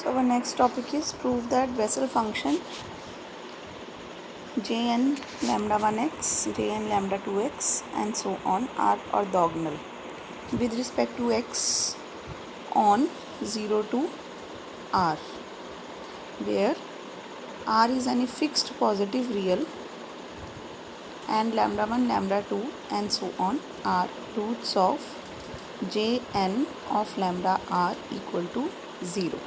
So our next topic is prove that Bessel function Jn lambda 1x, Jn lambda 2x and so on are orthogonal with respect to x on 0 to r, where r is any fixed positive real and lambda 1, lambda 2 and so on are roots of Jn of lambda r equal to 0.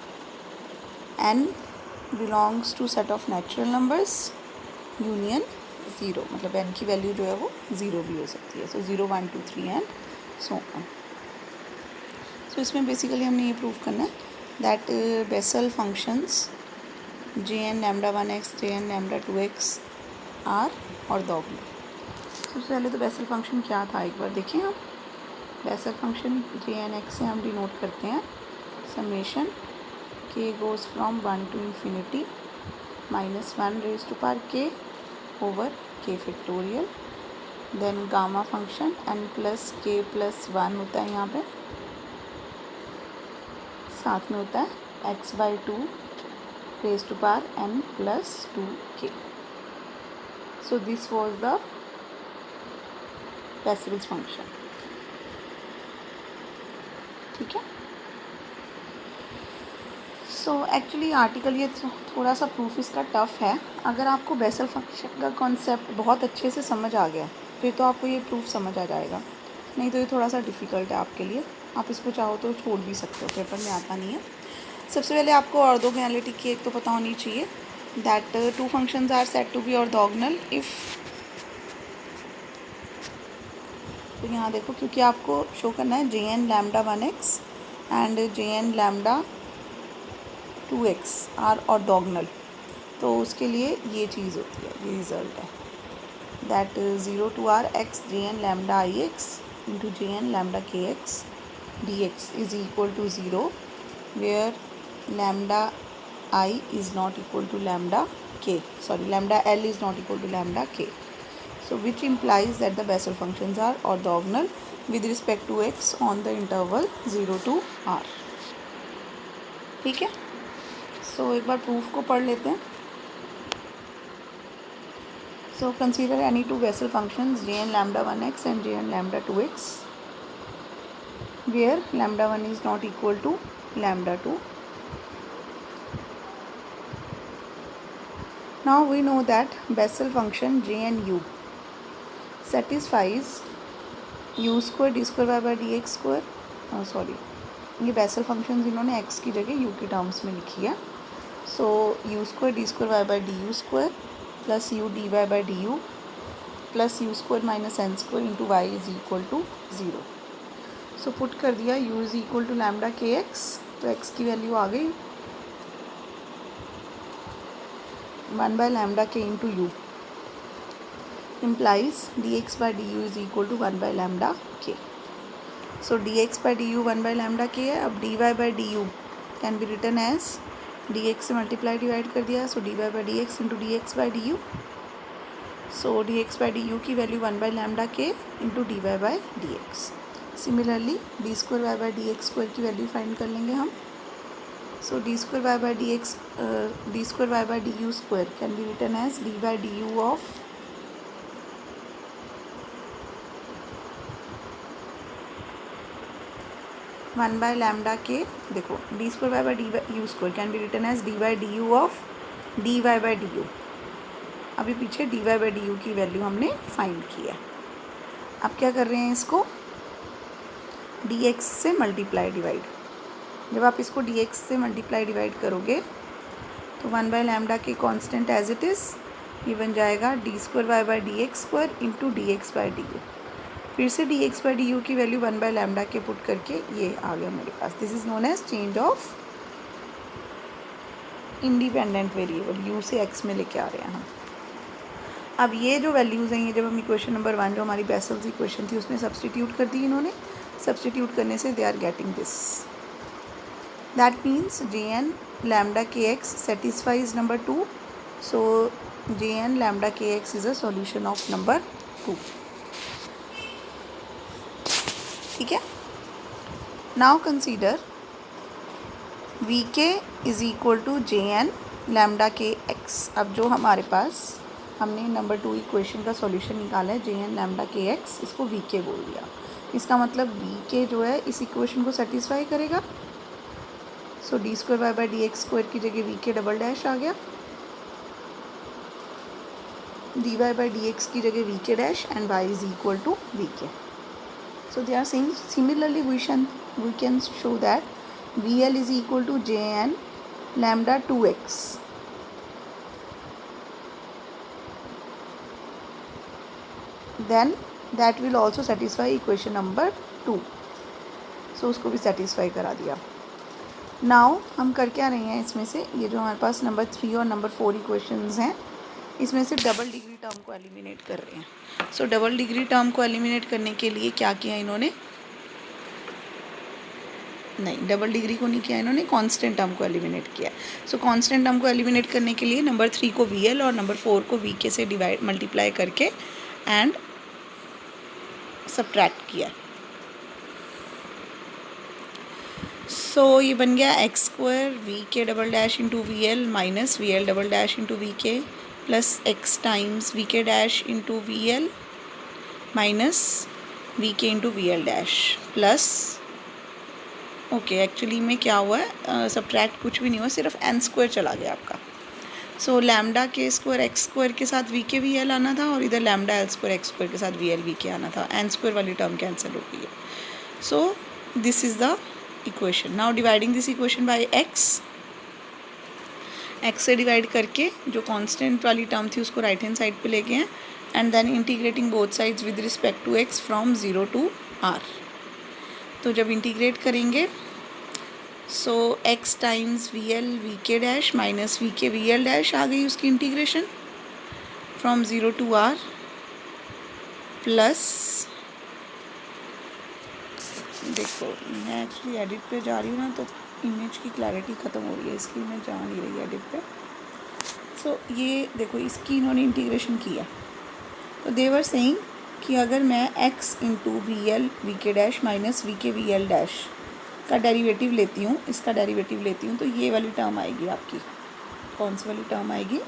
n belongs to set of natural numbers union zero, मतलब n की value जो है वो zero भी हो सकती है. सो 0 1 2 3 and so on. सो इसमें बेसिकली हमने ये प्रूव करना है that Bessel functions J N lambda 1x, J N lambda 2x are orthogonal. सबसे पहले तो बेसल फंक्शन क्या था एक बार देखें हम. Bessel function J N X से हम डिनोट करते हैं समेशन के goes from 1 to infinity -1 raised to power k over k factorial. Then gamma function n plus k plus 1 होता है यहाँ पे, साथ में होता है x/2 raised to power n plus 2k. So this was the vessels function. ठीक है. सो एक्चुअली आर्टिकल ये थोड़ा सा प्रूफ इसका टफ़ है. अगर आपको बेसल फंक्शन का कॉन्सेप्ट बहुत अच्छे से समझ आ गया फिर तो आपको ये प्रूफ समझ आ जाएगा, नहीं तो ये थोड़ा सा डिफ़िकल्ट है आपके लिए. आप इसको चाहो तो छोड़ भी सकते हो, पेपर में आता नहीं है. सबसे पहले आपको ऑर्थोगोनैलिटी की एक तो पता होनी चाहिए that two functions are said to be orthogonal if. तो यहाँ देखो, क्योंकि आपको शो करना है J N lambda 1x and J N lambda 2x are orthogonal, तो उसके लिए ये चीज़ होती है, ये रिज़ल्ट है that 0 to r x j N lambda i x into j N lambda के x d x is equal to 0 where lambda i is not equal to lambda k, sorry lambda L is not equal to lambda k. So which implies that the Bessel functions are orthogonal with respect to x on the interval 0 to r. ठीक है. सो एक बार proof को पढ़ लेते हैं. So consider any two Bessel functions J N lambda 1x and J N lambda 2x where lambda 1 is not equal to lambda 2. Now we know that Bessel function J N U satisfies u square D square Y by D x square. Sorry, ये Bessel function इन्होंने x की जगह u की terms में लिखी है. So U square D square Y by D you square plus U D Y by D U plus U square minus N square into Y is equal to 0. So put कर दिया u is equal to lambda के X, तो x की value आ गई 1 by lambda K into U implies dx by du is equal to 1 by lambda k. So dx by du 1 by lambda k है. अब dy by du can be written as dx से multiply divide कर दिया, so dy by dx into dx by du. So dx by du की value 1 by lambda k into dy by dx. Similarly d square Y by D x square की value find कर लेंगे हम. So d square Y by D x d square Y by D you square can be written as D by D you of 1 by lambda के. देखो D square Y by D by you square can be written as D by D you of D Y by D U. अभी पीछे D Y by D you की value हमने find की है. अब क्या कर रहे हैं, इसको डी एक्स से मल्टीप्लाई डिवाइड. जब आप इसको डी एक्स से मल्टीप्लाई डिवाइड करोगे तो 1 by lambda K constant as it is ये बन जाएगा D square Y by D x square into d x by D u. फिर से d x by D you की value 1 by lambda k put करके ये आ गया मेरे पास. This is known as change of independent variable, u से एक्स में लेके आ रहे हैं हम. अब ये जो वैल्यूज़ हैं ये जब हम इक्वेशन नंबर 1 जो हमारी बेसल्स इक्वेशन थी उसमें सब्सटीट्यूट कर दी इन्होंने. सब्सटीट्यूट करने से they are getting this. That means J N lambda के X satisfies number 2. So J N lambda के X is a solution of number 2. ठीक है. नाउ कंसीडर वी के is equal to J N lambda के X. अब जो हमारे पास हमने नंबर 2 इक्वेशन का सॉल्यूशन निकाला है जे एन लैम्डा के एक्स, इसको वी के बोल दिया। इसका मतलब वी के जो है इस इक्वेशन को सेटिस्फाई करेगा। So d square Y by D x square की जगह वी के डबल डैश आ गया, d Y by D x की जगह वी के dash and y is equal to v k. So they are saying similarly we can show that VL is equal to Jn lambda 2x. Then that will also satisfy equation number 2. So उसको भी satisfy करा दिया। Now हम कर क्या रहे हैं इसमें से, ये जो हमारे पास नंबर 3 और नंबर 4 इक्वेशंस हैं, इसमें से डबल डिग्री टर्म को एलिमिनेट कर रहे हैं। सो डबल डिग्री टर्म को एलिमिनेट करने के लिए क्या किया इन्होंने, नहीं डबल डिग्री को नहीं किया इन्होंने, कांस्टेंट टर्म को एलिमिनेट किया। सो कांस्टेंट टर्म को एलिमिनेट करने के लिए नंबर 3 को वी एल और नंबर 4 को वी के से डिवाइड मल्टीप्लाई करके एंड सब्ट्रैक्ट किया। सो ये बन गया x square v k double dash into v l minus v l double dash into v k plus x times v के dash into v l minus v k into v l dash plus okay actually में क्या हुआ है, subtract कुछ भी नहीं हुआ, सिर्फ एन स्क्वायर चला गया आपका। सो लैम्डा के स्क्वायर एक्स स्क्वायर के साथ वी के वी एल आना था और इधर lambda L square x square के साथ वी एल वी के आना था, एन स्क्वायर वाली टर्म कैंसिल हो गई है। सो this is the equation. Now dividing this equation by x, x से डिवाइड करके जो कांस्टेंट वाली टर्म थी उसको राइट हैंड साइड पे ले गए हैं and then integrating both sides with respect to x from 0 to r। तो जब इंटीग्रेट करेंगे so x times v L V के dash minus v k v l dash आ गई उसकी integration from 0 to r plus, देखो मैं actually edit पे जा रही हूँ ना तो इमेज की क्लैरिटी ख़त्म हो रही है इसलिए मैं जा नहीं रही एडिट पे। सो ये देखो इसकी इन्होंने इंटीग्रेशन किया, तो दे वर सेइंग कि अगर मैं x into v L V के dash minus v k v l dash का डेरिवेटिव लेती हूँ, इसका डेरिवेटिव लेती हूँ, तो ये वाली टर्म आएगी आपकी, कौन सी वाली टर्म आएगी,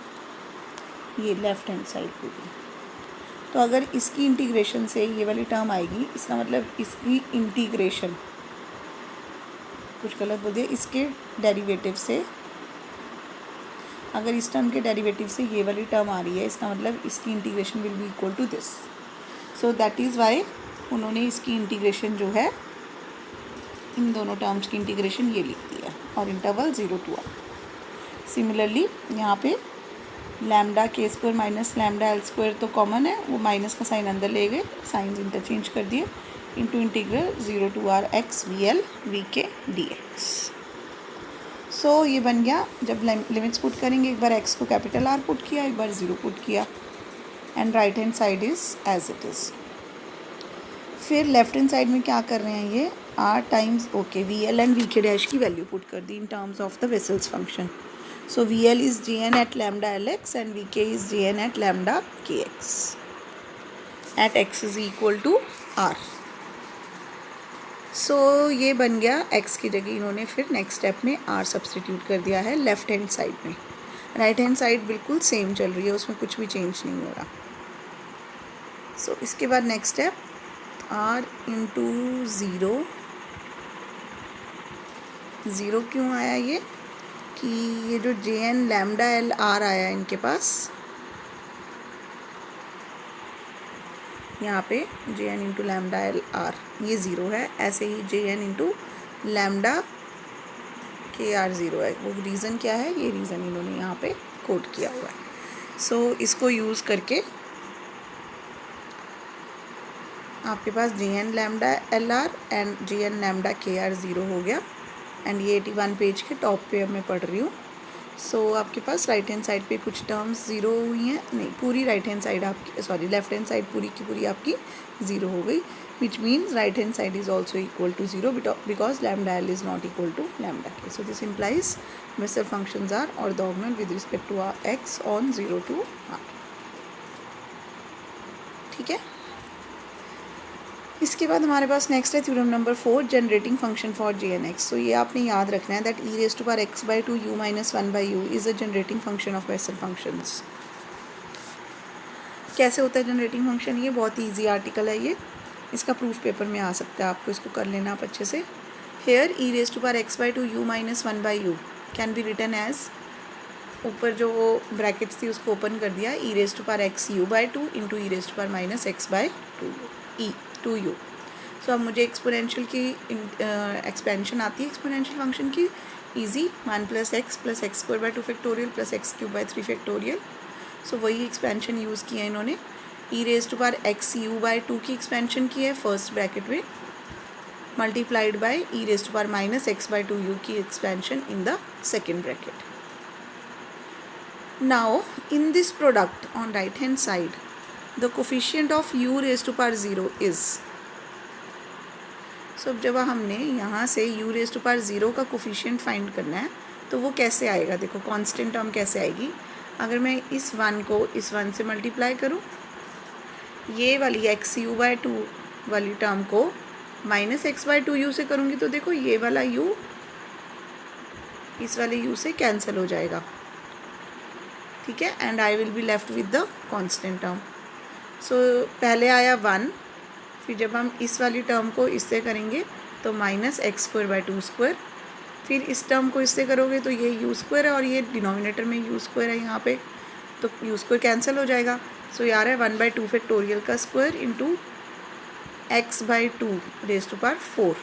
ये लेफ़्ट हैंड साइड पे भी। तो अगर इसकी इंटीग्रेशन से ये वाली टर्म आएगी, इसका मतलब इसकी इंटीग्रेशन, कुछ गलत बोल दिया, इसके डेरिवेटिव से, अगर इस टर्म के डेरिवेटिव से ये वाली टर्म आ रही है, इसका मतलब इसकी integration will be equal to this. So that is Y उन्होंने इसकी इंटीग्रेशन जो है, इन दोनों टर्म्स की इंटीग्रेशन ये लिख दिया और इंटरवल 0 to r। सिमिलरली यहाँ पे लैम्डा के square minus lambda L square तो कॉमन है, वो माइनस का साइन अंदर ले गए, साइंस इंटरचेंज कर दिए, into integral 0 to r X V L V K D X. So ये बन गया, जब लिमिट्स पुट करेंगे, एक बार एक्स को कैपिटल आर पुट किया, एक बार 0 पुट किया and right hand side is as it is. फिर लेफ्ट हैंड साइड में क्या कर रहे हैं, ये R times okay V L and we के डैश की वैल्यू पुट कर दी इन terms of the Bessel's function. So v l is g n at lambda l x and we के is g n at lambda के x at x is equal to r. So ये बन गया, एक्स की जगह इन्होंने फिर नेक्स्ट स्टेप में आर सब्सटीट्यूट कर दिया है लेफ़्ट हैंड साइड में। राइट हैंड साइड बिल्कुल सेम चल रही है, उसमें कुछ भी चेंज नहीं हो रहा। सो इसके बाद नेक्स्ट स्टेप r इंटू 0, 0 क्यों आया ये, कि ये जो J N lambda L R आया इनके पास, यहाँ पे J N into lambda L R ये 0 है, ऐसे ही जे एन इंटू लैम्डा के आर 0 है। वो रीज़न क्या है, ये रीज़न इन्होंने यहाँ पे कोट किया हुआ है। सो इसको यूज़ करके आपके पास j N lambda L r and J N lambda के आर 0 हो गया एंड ये 81 पेज के टॉप पे अब मैं पढ़ रही हूँ। सो आपके पास राइट हैंड साइड पे कुछ टर्म्स 0 हुई हैं, नहीं पूरी राइट हैंड साइड आपकी, सॉरी लेफ्ट हैंड साइड पूरी की पूरी आपकी 0 हो गई, which means right hand side is also equal to 0 because lambda L is not equal to lambda K. So this implies Bessel functions are orthogonal with respect to x on 0 to r। ठीक है, इसके बाद हमारे पास next है theorem number 4, generating function for J N x. तो ये आपने याद रखना है that E raise to power x by two you minus one by you is a generating function of Bessel functions. कैसे होता है जनरेटिंग फंक्शन? ये बहुत ही ईजी आर्टिकल है, ये इसका प्रूफ पेपर में आ सकता है, आपको इसको कर लेना आप अच्छे से। Here e raise to power x by two you minus one by u can be written as, ऊपर जो वो ब्रैकेट्स थी उसको ओपन कर दिया, e raise to power x u by two into e raise to power minus x by two u. So अब मुझे exponential की एक्सपेंशन आती है एक्सपोनेंशियल फंक्शन की, easy, one plus x square by two factorial plus x cube by three factorial. So वही expansion use किया है इन्होंने। E raise to power x u by two की एक्सपेंशन की है फर्स्ट ब्रैकेट में, multiplied by e raise to power minus x by two u की expansion in the second bracket. Now in this product on right hand side the coefficient of u raise to power zero is. So जब हमने यहाँ से u raise to power zero का coefficient find करना है तो वो कैसे आएगा? देखो कांस्टेंट टर्म कैसे आएगी, अगर मैं इस वन को इस वन से मल्टीप्लाई करूँ, ये वाली एक्स यू बाई टू वाली टर्म को minus x by two you से करूँगी तो देखो ये वाला u इस वाले u से कैंसिल हो जाएगा, ठीक है, and I will be left with the constant term. So पहले आया वन, फिर जब हम इस वाली टर्म को इससे करेंगे तो minus x square by to square, फिर इस टर्म को इससे करोगे तो ये यू स्क्वायर है और ये डिनोमिनेटर में यू स्क्वायर है यहाँ पे, तो यू स्क्वायर कैंसिल हो जाएगा। सो ये आ रहा है वन बाई टू फैक्टोरियल का square into x by two raise to power four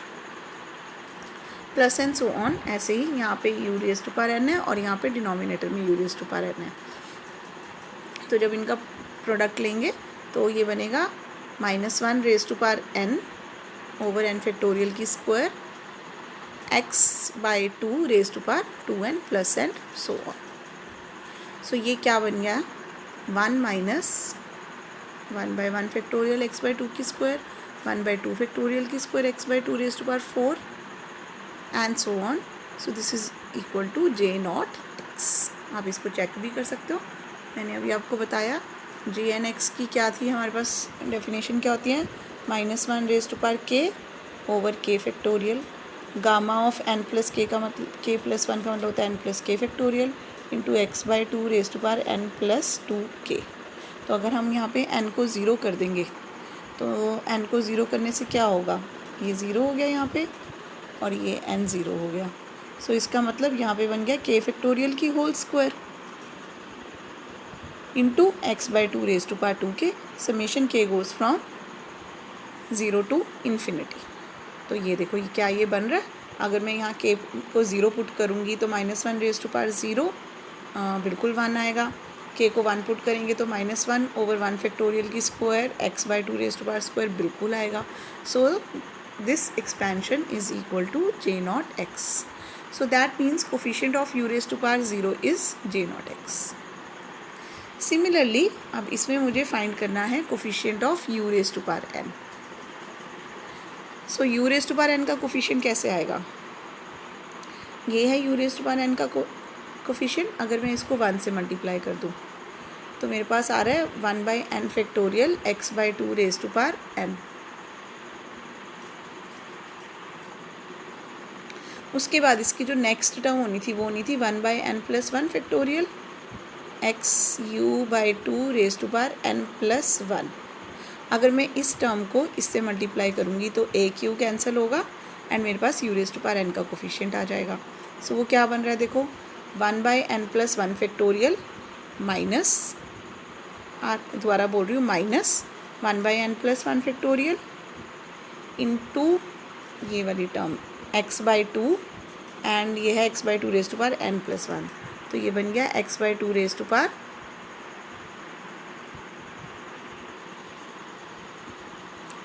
plus and so on. ऐसे ही यहाँ पे u raise to power n है और यहाँ पे डिनोमिनेटर में u raise to power n है। तो जब इनका प्रोडक्ट लेंगे तो ये बनेगा minus one raise to power n over n factorial की square x by two raise to power two N plus and so on. So ये क्या बन गया? One minus one by one factorial x by two की square, one by two factorial की square x by two raise to power four and so on. So this is equal to J not x. आप इसको check भी कर सकते हो, मैंने अभी आपको बताया जे एन एक्स की क्या थी, हमारे पास डेफिनेशन क्या होती है, minus one raise to power K over K factorial, gamma of N plus K का मतलब के प्लस वन का मतलब होता है N plus K factorial into x by two raise to power N plus two K. तो अगर हम यहाँ पे एन को ज़ीरो कर देंगे तो एन को ज़ीरो करने से क्या होगा, ये ज़ीरो हो गया यहाँ पे और ये एन ज़ीरो हो गया। सो इसका मतलब यहाँ पे बन गया के फैक्टोरियल की whole square into x by two raise to power two के, समेशन के goes from zero to infinity. तो ये देखो ये क्या ये बन रहा है, अगर मैं यहाँ के को ज़ीरो पुट करूँगी तो minus one raise to power zero बिल्कुल वन आएगा, के को वन पुट करेंगे तो minus one over one factorial की square x by two raise to power square बिल्कुल आएगा। So this expansion is equal to J not x. So that means coefficient of u raise to power zero is J not x. Similarly अब इसमें मुझे find करना है coefficient of u raise to power n. So u raise to power n का coefficient कैसे आएगा, ये है u raise to power n का कोफिशिएंट, अगर मैं इसको वन से मल्टीप्लाई कर दूँ तो मेरे पास आ रहा है one by n factorial x by two raise to power n. उसके बाद इसकी जो नेक्स्ट टर्म होनी थी वो होनी थी one by n plus one factorial x u by two raise to power N plus one. अगर मैं इस टर्म को इससे मल्टीप्लाई करूँगी तो ए क्यू कैंसिल होगा एंड मेरे पास u raise to power n का कोफिशिएंट आ जाएगा। सो वो क्या बन रहा है, देखो one by n plus one factorial minus, दोबारा बोल रही हूँ, minus one by n plus one factorial into ये वाली term x by two and ये है x by two raise to power N plus one. तो ये बन गया x by two raise to power,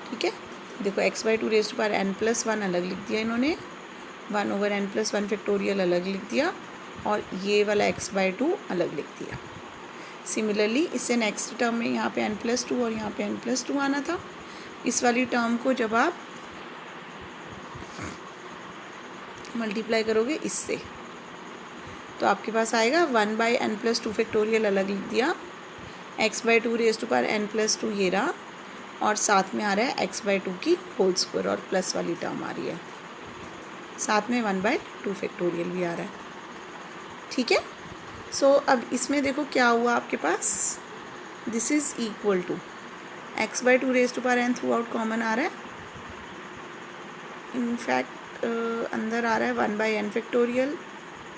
ठीक है, देखो x by two raise to power N plus one अलग लिख दिया इन्होंने, one over n plus one factorial अलग लिख दिया और ये वाला एक्स बाई टू अलग लिख दिया। सिमिलरली इससे नेक्स्ट टर्म में यहाँ पे एन प्लस टू और यहाँ पे एन प्लस टू आना था। इस वाली टर्म को जब आप मल्टीप्लाई करोगे इससे तो आपके पास आएगा one by n plus two factorial अलग लिख दिया, x by two raise to power N plus two ये रहा और साथ में आ रहा है x/2 की होल स्क्वायर और प्लस वाली टर्म आ रही है, साथ में 1/2 फैक्टोरियल भी आ रहा है। ठीक है, सो अब इसमें देखो क्या हुआ आपके पास, this is equal to x/2 raise to power n through out common आ रहा है, इनफैक्ट अंदर आ रहा है 1/n फैक्टोरियल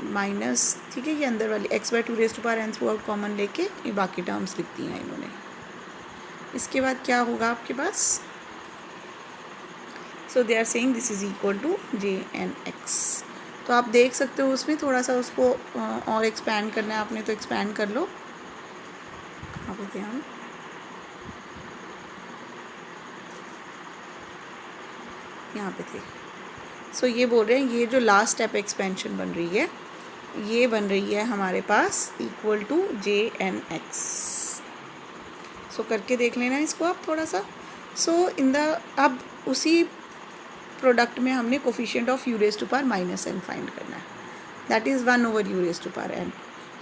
माइनस, ठीक है, ये अंदर वाली x/2 raise to power n through out common लेके ये बाकी टर्म्स लिख दी हैं इन्होंने। इसके बाद क्या होगा आपके पास, so they are saying this is equal to JnX। तो आप देख सकते हो उसमें थोड़ा सा उसको और एक्सपैंड करना है आपने तो एक्सपैंड कर लो। कहाँ पे थे हम, यहाँ पे थे। सो ये बोल रहे हैं ये जो लास्ट स्टेप एक्सपेंशन बन रही है ये बन रही है हमारे पास इक्वल टू JnX। सो करके देख लेना इसको आप थोड़ा सा। सो इन द अब उसी प्रोडक्ट में हमने coefficient of u raise to power -n find करना है, that is 1/u raise to power n।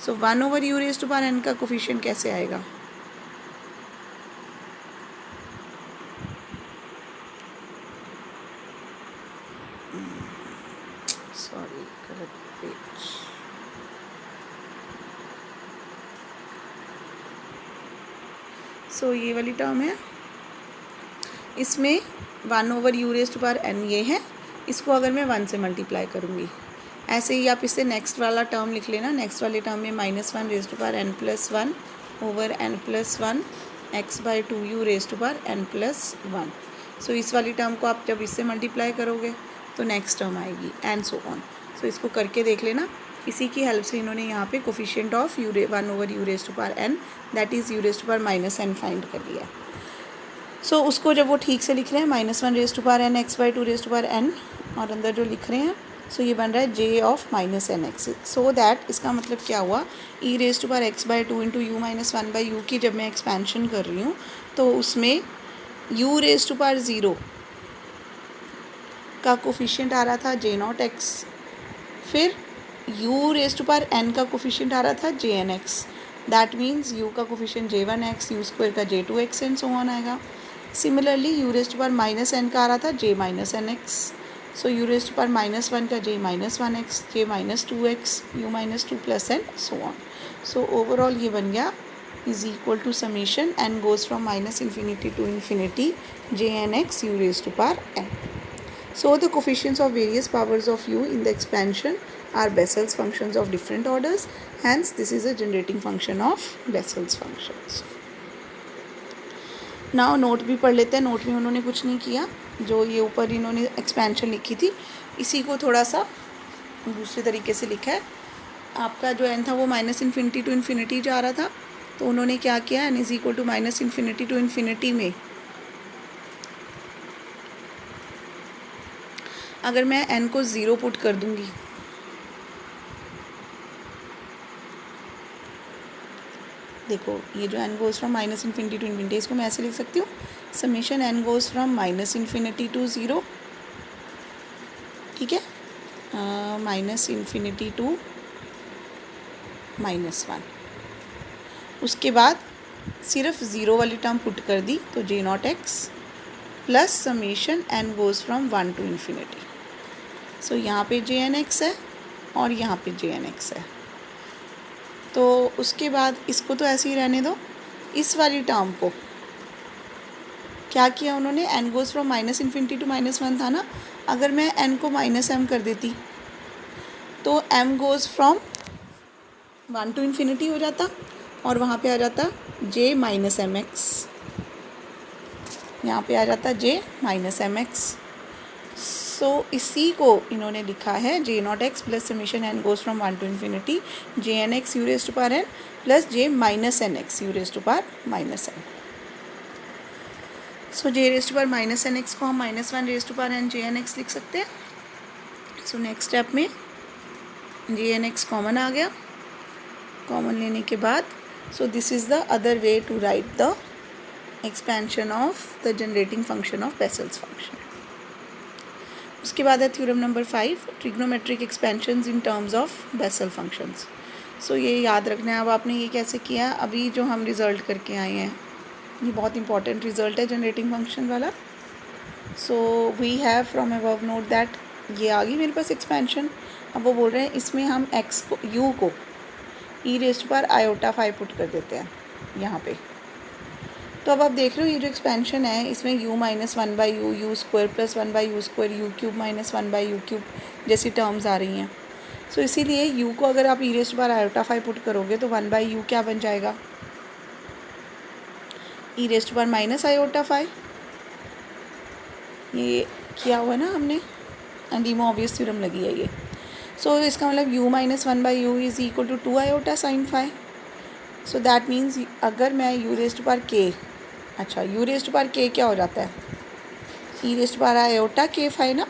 So 1/u raise to power n का कोफिशिएंट कैसे आएगा, सॉरी गलत पेज, सो ये वाली टर्म है, इसमें 1/u raise to power n ये है, इसको अगर मैं 1 से मल्टीप्लाई करूँगी, ऐसे ही आप इससे नेक्स्ट वाला टर्म लिख लेना। नेक्स्ट वाले टर्म में -1 raise to power n+1 over n+1 x/2u raise to power n+1। So इस वाली टर्म को आप जब इससे मल्टीप्लाई करोगे तो नेक्स्ट टर्म आएगी एंड सो ऑन। सो इसको करके देख लेना। इसी की हेल्प से इन्होंने यहाँ पे coefficient of 1/u raise to power n that is u raise to power -n find कर लिया। सो उसको जब वो ठीक से लिख रहे हैं -1 raise to power n x/2 raise to power n और अंदर जो लिख रहे हैं सो ये बन रहा है j of -nx। So that इसका मतलब क्या हुआ, e raise to power x/2 into u minus 1/u की जब मैं एक्सपेंशन कर रही हूँ तो उसमें u रेज़ टू पावर 0 का कोफिशिएंट आ रहा था j0x, फिर u raise to power n का कोफिशिएंट आ रहा था jnx, दैट मीन्स u का कोफिशिएंट j1x, u स्क्वायर का j2x एंड सो ऑन आएगा। Similarly u raise to power -n का आ रहा था j-nx, so u raise to power -1 का j-1x, j-2x, u-2 plus and so on. So overall ये बन गया is equal to summation n goes from -infinity to infinity jnx u raise to power n। So the coefficients of various powers of u in the expansion are Bessel's functions of different orders. Hence, this is a generating function of Bessel's functions. Now note भी पढ़ लेते हैं। Note में उन्होंने कुछ नहीं किया, जो ये ऊपर इन्होंने एक्सपेंशन लिखी थी इसी को थोड़ा सा दूसरे तरीके से लिखा है। आपका जो n था वो -infinity to infinity जा रहा था, तो उन्होंने क्या किया, n is equal to -infinity to infinity में अगर मैं n को 0 पुट कर दूंगी देखो ये जो n goes from -infinity to infinity इसको मैं ऐसे लिख सकती हूँ, summation n goes from -infinity to 0, ठीक है, -infinity to -1। उसके बाद सिर्फ 0 वाली टर्म पुट कर दी तो j0x plus summation n goes from 1 to infinity। सो यहाँ पे jnx है और यहाँ पे jnx है, तो उसके बाद इसको तो ऐसे ही रहने दो। इस वाली टर्म को क्या किया उन्होंने, n goes from -infinity to -1 था ना, अगर मैं n को -m कर देती तो m goes from 1 to infinity हो जाता और वहाँ पे आ जाता j-mx, यहाँ पे आ जाता j-mx। सो इसी को इन्होंने लिखा है j0x plus summation n goes from 1 to infinity jnx u raise to power n plus j-nx u raise to power -n। So j raise to power -nx को हम -1 raise to power n jnx लिख सकते हैं। So next step में jnx common आ गया, common लेने के बाद so this is the other way to write the expansion of the generating function of vessels function. उसके बाद है theorem number 5, trigonometric expansions in terms of Bessel functions. सो ये याद रखना है। अब आपने ये कैसे किया, अभी जो हम रिज़ल्ट करके आए हैं ये बहुत इंपॉर्टेंट रिजल्ट है जनरेटिंग फंक्शन वाला. So we have from above note that ये आ गई मेरे पास एक्सपेंशन. अब वो बोल रहे हैं इसमें हम एक्स को यू को ई रेस्ट पर आयोटा 5 पुट कर देते हैं यहाँ पे. तो अब आप देख रहे हो ये जो एक्सपेंशन है इसमें u minus one by you square plus one by you square u cube minus one by u cube जैसी टर्म्स आ रही हैं. सो इसीलिए u को अगर आप ई रेस्ट पर आयोटा 5 पुट करोगे तो वन बाई यू क्या बन जाएगा, ई रेस्ट पर माइनस आयोटा 5. ये किया हुआ है ना हमने, एंड डीमोबियस थ्योरम लगी है ये. सो इसका मतलब u minus one by you is equal to 2 iota sine 5. So that means अगर मैं यू रेस्ट पर k, अच्छा यू रेस्ट पर k क्या हो जाता है, ई रेस्ट पर आयोटा k 5 ना.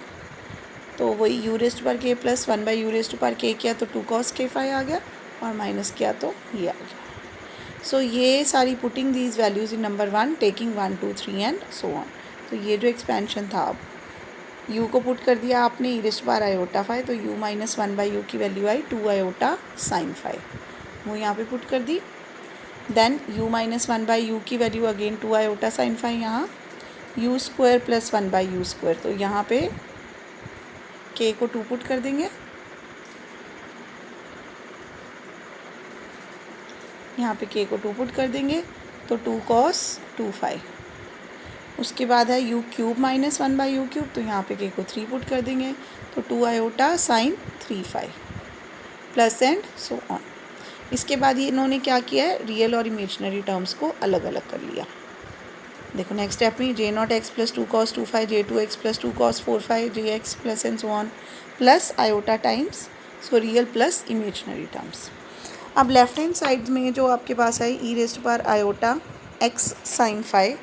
तो वही यू रेस्ट पर k plus one by u raised पर k किया तो 2 cos k 5 आ गया, और माइनस किया तो ये आ गया. सो ये सारी putting these values in number 1 taking 1 2 3 and so on. तो ये जो एक्सपेंशन था, अब u को पुट कर दिया आपने ई रेस्ट पर आयोटा 5, तो u minus one by u की वैल्यू आई 2 आयोटा साइन 5, वो यहाँ पे पुट कर दी. Then u minus one by u की वैल्यू अगेन 2 आयोटा साइन 5, यहाँ u square plus one by you square, तो यहाँ पे k को 2 पुट कर देंगे, यहाँ पे k को 2 पुट कर देंगे तो 2 cos 2 5. उसके बाद है u cube minus one by u cube, तो यहाँ पे k को 3 पुट कर देंगे तो 2 iota sign 3 5 plus and so on. इसके बाद ये इन्होंने क्या किया है, रियल और इमेजनरी टर्म्स को अलग अलग कर लिया. देखो नेक्स्ट स्टेप में J not x plus 2 cos 2 5 J 2 x plus 2 cos 4 5 J x plus and so on plus iota times so real plus imaginary terms. अब लेफ्ट हैंड साइड में जो आपके पास है ई रेस्ट पर आयोटा एक्स साइन 5,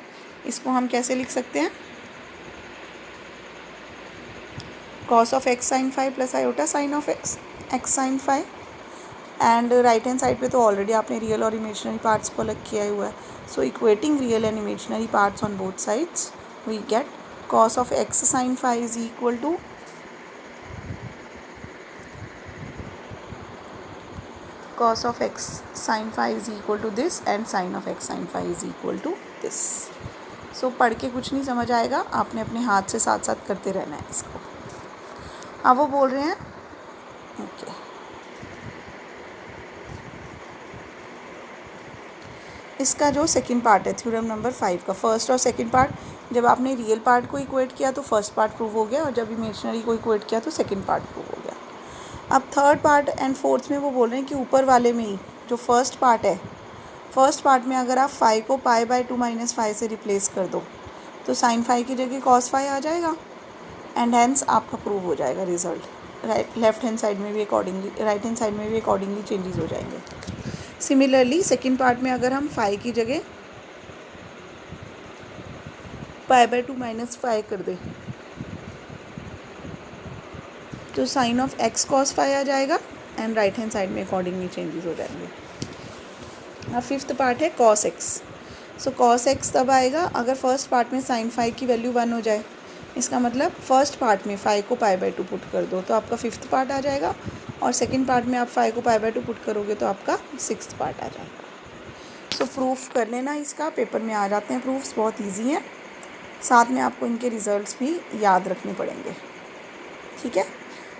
इसको हम कैसे लिख सकते हैं, cos of x sine 5 plus iota sine of x sine 5. And right hand side पे तो ऑलरेडी आपने रियल और इमेजनरी पार्ट्स को अलग किया हुआ है. So equating real and imaginary parts on both sides we get cos of x sine 5 is equal to cos of x sin 5 is equal to this and sin of x sin 5 is equal to this. So पढ़ के कुछ नहीं समझ आएगा, आपने अपने हाथ से साथ साथ करते रहना है इसको. अब वो बोल रहे हैं ओके इसका जो सेकंड पार्ट है थ्योरम नंबर 5 का, फर्स्ट और सेकंड पार्ट जब आपने रियल पार्ट को इक्वेट किया तो फर्स्ट पार्ट प्रूव हो गया, और जब इमेजनरी को इक्वेट किया तो सेकंड पार्ट प्रूव हो गया. अब थर्ड पार्ट एंड फोर्थ में वो बोल रहे हैं कि ऊपर वाले में ही जो फर्स्ट पार्ट है, फर्स्ट पार्ट में अगर आप 5 को पाई बाई 2 माइनस 5 से रिप्लेस कर दो तो साइन 5 की जगह cos 5 आ जाएगा, एंड हेंस आपका प्रूव हो जाएगा रिजल्ट. लेफ्ट हैंड साइड में भी अकॉर्डिंगली, राइट हैंड साइड में भी अकॉर्डिंगली चेंजेस हो जाएंगे. सिमिलरली सेकेंड पार्ट में अगर हम 5 की जगह पाई बाई 2 माइनस 5 कर दें तो साइन ऑफ एक्स cos 5 आ जाएगा, एंड राइट हैंड साइड में अकॉर्डिंगली चेंजेस हो जाएंगे. अब फिफ्थ पार्ट है cos x. सो cos x तब आएगा अगर फर्स्ट पार्ट में साइन 5 की वैल्यू 1 हो जाए. इसका मतलब फर्स्ट पार्ट में 5 को पाई बाई 2 पुट कर दो तो आपका फिफ्थ पार्ट आ जाएगा, और सेकंड पार्ट में आप 5 को पाई बाई 2 पुट करोगे तो आपका सिक्स्थ पार्ट आ जाएगा. सो प्रूफ कर लेना, इसका पेपर में आ जाते हैं प्रूफ्स, बहुत ईजी हैं. साथ में आपको इनके रिज़ल्ट्स भी याद रखने पड़ेंगे. ठीक है,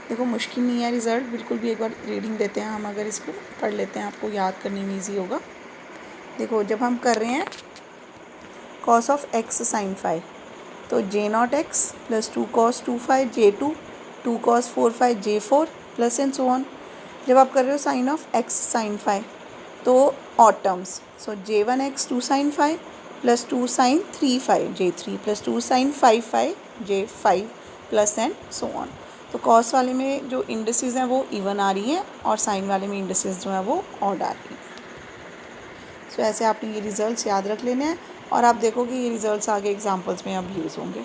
देखो मुश्किल नहीं है रिज़ल्ट बिल्कुल भी. एक बार रीडिंग देते हैं हम, अगर इसको पढ़ लेते हैं आपको याद करने में ईजी होगा. देखो जब हम कर रहे हैं cos ऑफ एक्स साइन 5, तो J not x plus 2 cos 2 5 J 2 2 cos 4 5 J 4 plus and so on. जब आप कर रहे हो साइन ऑफ एक्स साइन 5 तो odd terms, so j 1 x 2 sine 5 plus 2 sine 3 5 j 3 plus 2 sine 5 5 j 5 plus and so on. तो cos वाले में जो इंडिसेस हैं वो इवन आ रही हैं, और साइन वाले में इंडिसेस जो हैं वो ऑड आ रही हैं. सो ऐसे आपने ये रिज़ल्ट्स याद रख लेने हैं, और आप देखोगे ये रिज़ल्ट्स आगे एग्जांपल्स में अब यूज़ होंगे.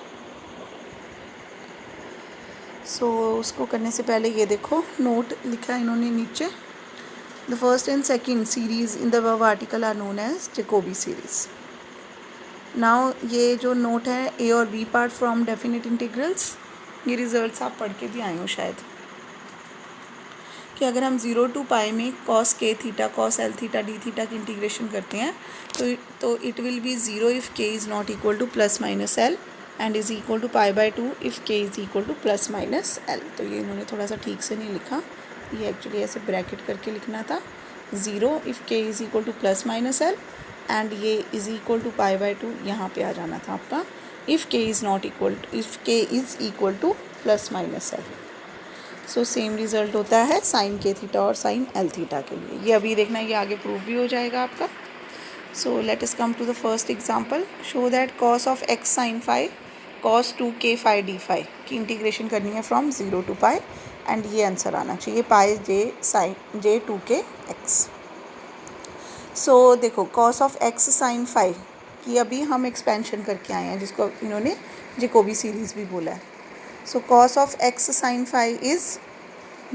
सो उसको करने से पहले ये देखो नोट लिखा है इन्होंने नीचे, the first and second series in the above article are known as Jacobi series. Now ये जो नोट है ए और b part from definite integrals, ये रिज़ल्ट्स आप पढ़ के भी आए हो शायद कि अगर हम 0 to पाई में cos k theta cos l theta d theta की इंटीग्रेशन करते हैं तो it will be 0 if k is not equal to plus minus l and is equal to pi by 2 if k is equal to plus minus l. तो ये इन्होंने थोड़ा सा ठीक से नहीं लिखा, ये एक्चुअली ऐसे ब्रैकेट करके लिखना था 0 if k is equal to plus minus l and ये is equal to pi by 2 यहाँ पे आ जाना था आपका if k is not equal if k is equal to plus minus l. So same result होता है साइन के थीटा और साइन एल थीटा के लिए। ये अभी देखना, ये आगे प्रूव भी हो जाएगा आपका। So let us come to the first example. Show that cos of x sine phi cos 2k phi d phi की इंटीग्रेशन करनी है फ्रॉम 0 to पाई एंड ये आंसर आना चाहिए पाई जे साइन जे 2k एक्स। सो देखो cos of x sine phi की अभी हम एक्सपेंशन करके आए हैं जिसको इन्होंने जेकोबी सीरीज़ भी बोला है। So cos of x sine phi is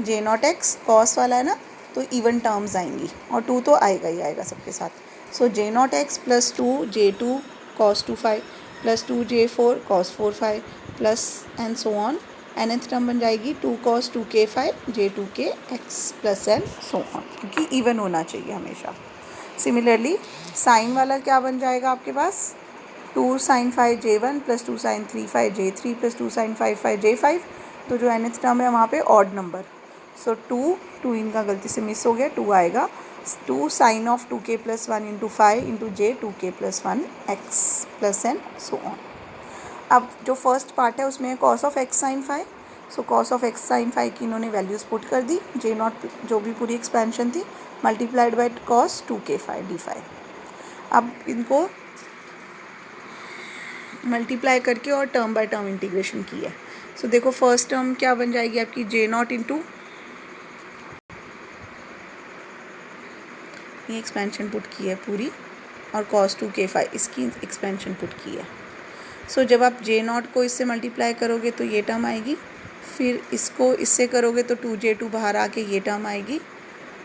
J not x, cos वाला है ना तो इवन टर्म्स आएंगी और 2 तो आएगा ही आएगा सबके साथ। So J not x plus 2 J 2 cos 2 phi plus 2 J 4 cos 4 phi plus and so on. nth term बन जाएगी 2 cos 2k phi J 2k x plus and so on, क्योंकि इवन होना चाहिए हमेशा। सिमिलरली साइन वाला क्या बन जाएगा आपके पास 2 sin 5 J1 plus 2 sin 3 5 J3 plus 2 sin 5 5 J5। तो जो nth टर्म है वहाँ पे ऑड नंबर, सो 2 इनका गलती से मिस हो गया, 2 आएगा 2 sin of 2k plus 1 into 5 into j 2k plus 1 x plus and so on. अब जो फर्स्ट पार्ट है उसमें cos of x sine phi, so cos of x sine phi की इन्होंने वैल्यूज़ पुट कर दी, जे नॉट जो भी पूरी एक्सपेंशन थी multiplied by cos 2k phi d phi. अब इनको मल्टीप्लाई करके और टर्म बाय टर्म इंटीग्रेशन की है। सो देखो फर्स्ट टर्म क्या बन जाएगी आपकी जे नॉट इंटू ये एक्सपेंशन पुट की है पूरी और कॉस 2k फाई इसकी एक्सपेंशन पुट की है। सो जब आप जे नॉट को इससे मल्टीप्लाई करोगे तो ये टर्म आएगी, फिर इसको इससे करोगे तो 2j2 बाहर आके ये टर्म आएगी,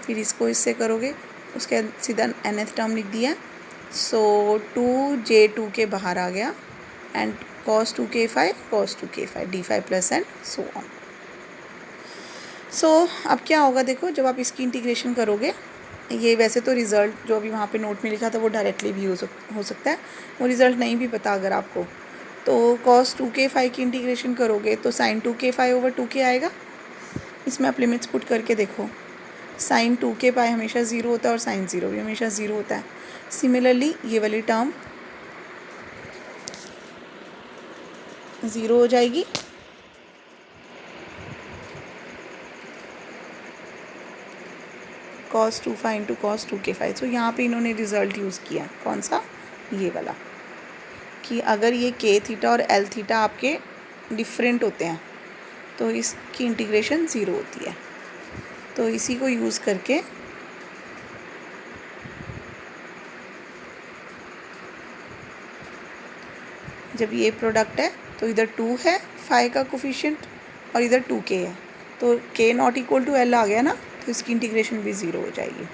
फिर इसको इससे करोगे उसके सीधा nth टर्म लिख दिया। सो 2j2 के बाहर आ गया and cos 2k phi d phi plus and so on. So अब क्या होगा देखो जब आप इसकी इंटीग्रेशन करोगे, ये वैसे तो रिज़ल्ट जो अभी वहाँ पे नोट में लिखा था वो डायरेक्टली भी हो सकता है, वो रिज़ल्ट नहीं भी पता अगर आपको, तो cos 2k फाई की इंटीग्रेशन करोगे तो sin 2k phi over 2k आएगा। इसमें आप लिमिट्स पुट करके देखो, sin 2k पाई हमेशा 0 होता है और sin 0 भी हमेशा 0 होता है। सिमिलरली ये वाली टर्म 0 हो जाएगी, cos 2 phi into cos 2k phi. तो यहाँ पे इन्होंने रिज़ल्ट यूज़ किया कौन सा, ये वाला, कि अगर ये k थीटा और l थीटा आपके डिफरेंट होते हैं तो इसकी इंटीग्रेशन 0 होती है। तो इसी को यूज़ करके जब ये प्रोडक्ट है तो इधर 2 है फाई का कोफिशिएंट और इधर 2k है, तो k not equal to l आ गया ना, तो इसकी इंटीग्रेशन भी 0 हो जाएगी।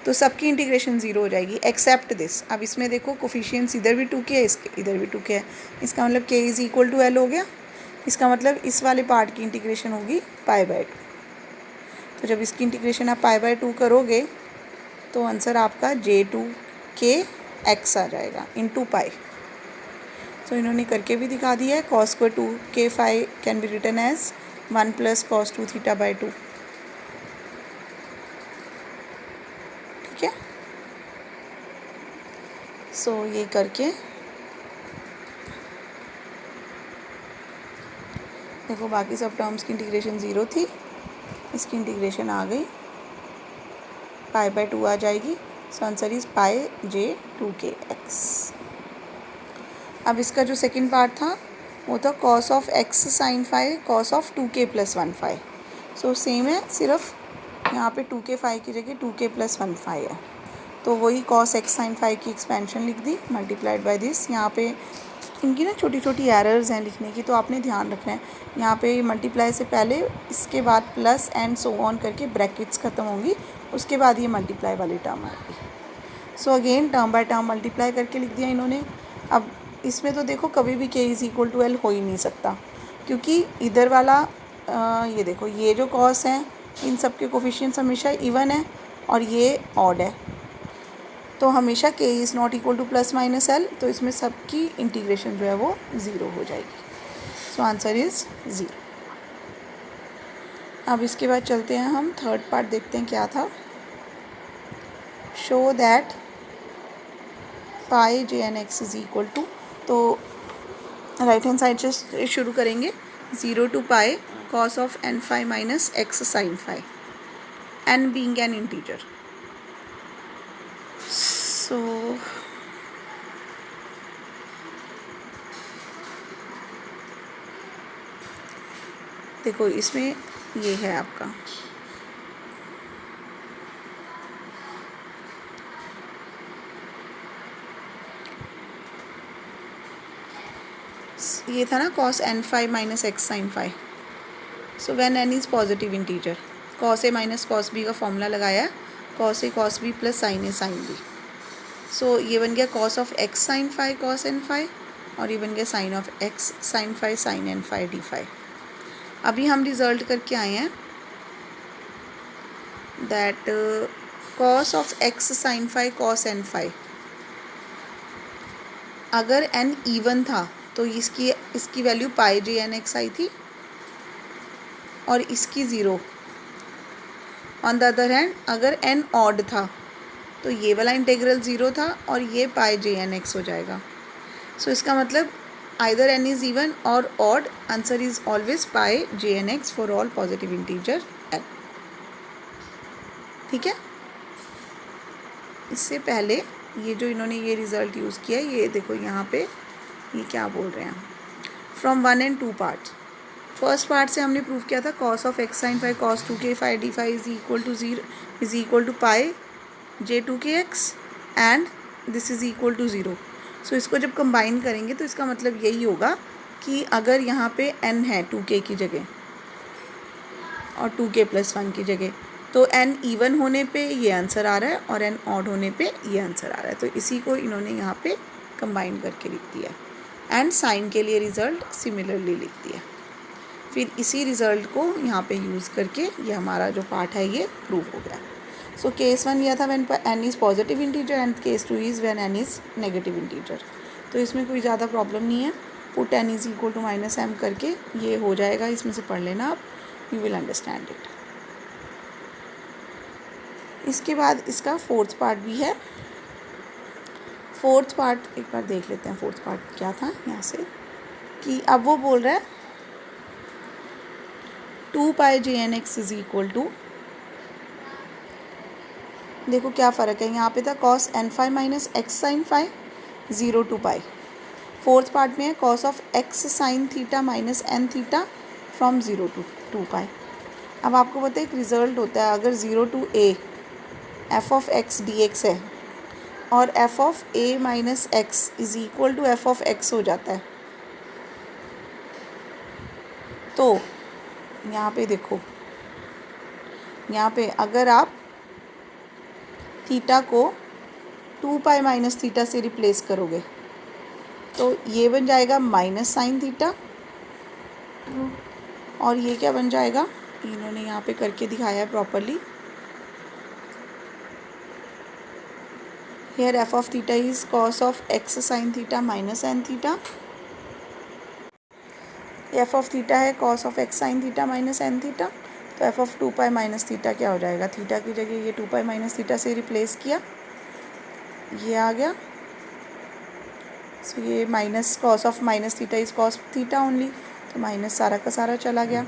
तो सबकी इंटीग्रेशन 0 हो जाएगी एक्सेप्ट दिस। अब इसमें देखो कोफिशिएंट्स इधर भी 2k है, इधर भी 2k है, इसका मतलब k is equal to l हो गया। इसका मतलब इस वाले पार्ट की इंटीग्रेशन होगी पाई बाय 2। तो जब इसकी इंटीग्रेशन आप पाई बाय 2 करोगे तो आंसर आपका j2k x आ जाएगा इंटू पाई। तो इन्होंने करके भी दिखा दिया है, cos square 2k phi can be written as 1 plus cos 2 theta by 2। ठीक है, सो ये करके देखो बाकी सब टर्म्स की इंटीग्रेशन 0 थी, इसकी इंटीग्रेशन आ गई पाई बाय 2 आ जाएगी। So answer is pi j 2k x. अब इसका जो सेकंड पार्ट था वो था cos of x sine phi cos of 2k plus 1 phi. So same है, सिर्फ यहाँ पे 2k फाई की जगह 2k प्लस 1 फाई है, तो वही cos x साइन फाई की एक्सपेंशन लिख दी मल्टीप्लाइड बाय दिस। यहाँ पे इनकी ना छोटी छोटी एरर्स हैं लिखने की, तो आपने ध्यान रखना है। यहाँ पे मल्टीप्लाई से पहले इसके बाद प्लस एंड सो ऑन करके ब्रैकेट्स ख़त्म होंगी, उसके बाद ये मल्टीप्लाई वाली टर्म आएगी। So again term by term multiply करके लिख दिया इन्होंने। अब इसमें तो देखो कभी भी k is equal to l हो ही नहीं सकता, क्योंकि इधर वाला ये देखो ये जो कॉस है इन सब के कोफिशिएंट्स हमेशा इवन है और ये ऑड है, तो हमेशा k is not equal to plus minus l, तो इसमें सबकी इंटीग्रेशन जो है वो ज़ीरो हो जाएगी। So answer is zero. अब इसके बाद चलते हैं हम थर्ड पार्ट देखते हैं क्या था। Show that pi J N x is equal to, तो राइट हैंड साइड से शुरू करेंगे। 0 to pi cos of n phi minus x sin phi, n being an integer. So देखो इसमें ये है आपका ये था ना cos n phi minus x sin phi। So when n is positive integer, cos a minus cos b का formula लगाया, cos a cos b plus sin a sin b। सो ये बन गया cos of x sin phi cos n phi, और ये बन गया sin of x sin phi sin n phi d phi। अभी हम रिजल्ट करके आए हैं that cos of x sin phi cos n phi, अगर n इवन था तो इसकी वैल्यू पाई जे एन एक्स आई थी और इसकी ज़ीरो। ऑन द अदर हैंड अगर n ऑड था तो ये वाला इंटीग्रल ज़ीरो था और ये पाई जे एन एक्स हो जाएगा। सो इसका मतलब आइदर n इज़ इवन और odd, answer is always pi J N x for all positive integer n। ठीक है, इससे पहले ये जो इन्होंने ये रिज़ल्ट यूज़ किया, ये देखो यहाँ पे ये क्या बोल रहे हैं, from 1 and 2 parts. First part से हमने प्रूव किया था cos of x sin phi cos 2k phi d phi is equal to pi j2kx and this is equal to zero. सो इसको जब कंबाइन करेंगे तो इसका मतलब यही होगा कि अगर यहाँ पे n है 2k की जगह और 2k + 1 की जगह, तो n इवन होने पे ये आंसर आ रहा है और n ऑड होने पे ये आंसर आ रहा है, तो इसी को इन्होंने यहाँ पे कंबाइन करके लिख दिया एंड साइन के लिए रिज़ल्ट सिमिलरली लिख दिया। फिर इसी रिज़ल्ट को यहाँ पे यूज़ करके ये हमारा जो पार्ट है ये प्रूव हो गया। सो केस 1 लिया था when n is positive integer and case 2 is when n is negative integer. तो इसमें कोई ज़्यादा प्रॉब्लम नहीं है, put n is equal to minus m करके ये हो जाएगा, इसमें से पढ़ लेना आप, यू विल अंडरस्टैंड इट। इसके बाद इसका फोर्थ पार्ट भी है। फोर्थ पार्ट एक बार देख लेते हैं, फोर्थ पार्ट क्या था यहाँ से, कि अब वो बोल रहा है 2 pi J N x is equal to, देखो क्या फ़र्क है, यहाँ पे था cos n phi minus x sin phi 0 to pi. Fourth part में है cos of x sin theta minus n theta from 0 to 2 पाई। अब आपको पता है एक रिज़ल्ट होता है, अगर 0 to a f of x dx है और f of a minus x is equal to f of x हो जाता है, तो यहाँ पे देखो, यहाँ पे अगर आप थीटा को 2 पाई माइनस थीटा से रिप्लेस करोगे तो ये बन जाएगा माइनस साइन थीटा, और ये क्या बन जाएगा, इन्होंने यहाँ पे करके दिखाया है properly. Here f of theta is cos of x sine theta minus n theta, f of theta है cos of x sine theta minus n theta, तो f of 2 pi minus theta क्या हो जाएगा, थीटा की जगह ये 2 पाई माइनस थीटा से रिप्लेस किया, ये आ गया। सो ये minus cos of minus theta is cos theta only, तो माइनस सारा का सारा चला गया,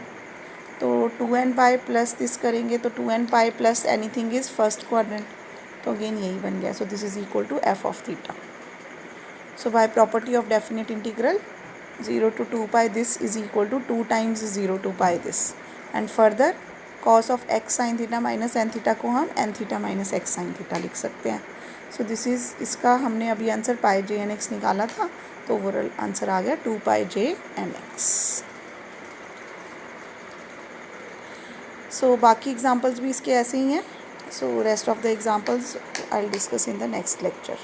तो 2n पाई प्लस दिस करेंगे तो 2n pi plus anything is first quadrant, तो अगेन यही बन गया। So this is equal to f of theta. So by property of definite integral 0 to 2 pi this is equal to 2 times 0 to pi this, and further cos of x sin theta minus n theta को हम n theta minus x sin theta लिख सकते हैं। सो this is, इसका हमने अभी answer पाई जे N x निकाला था, तो ओवरऑल आंसर आ गया 2 पाई जे एन एक्स। सो बाकी एग्जांपल्स भी इसके ऐसे ही हैं। So rest of the examples I will discuss in the next lecture.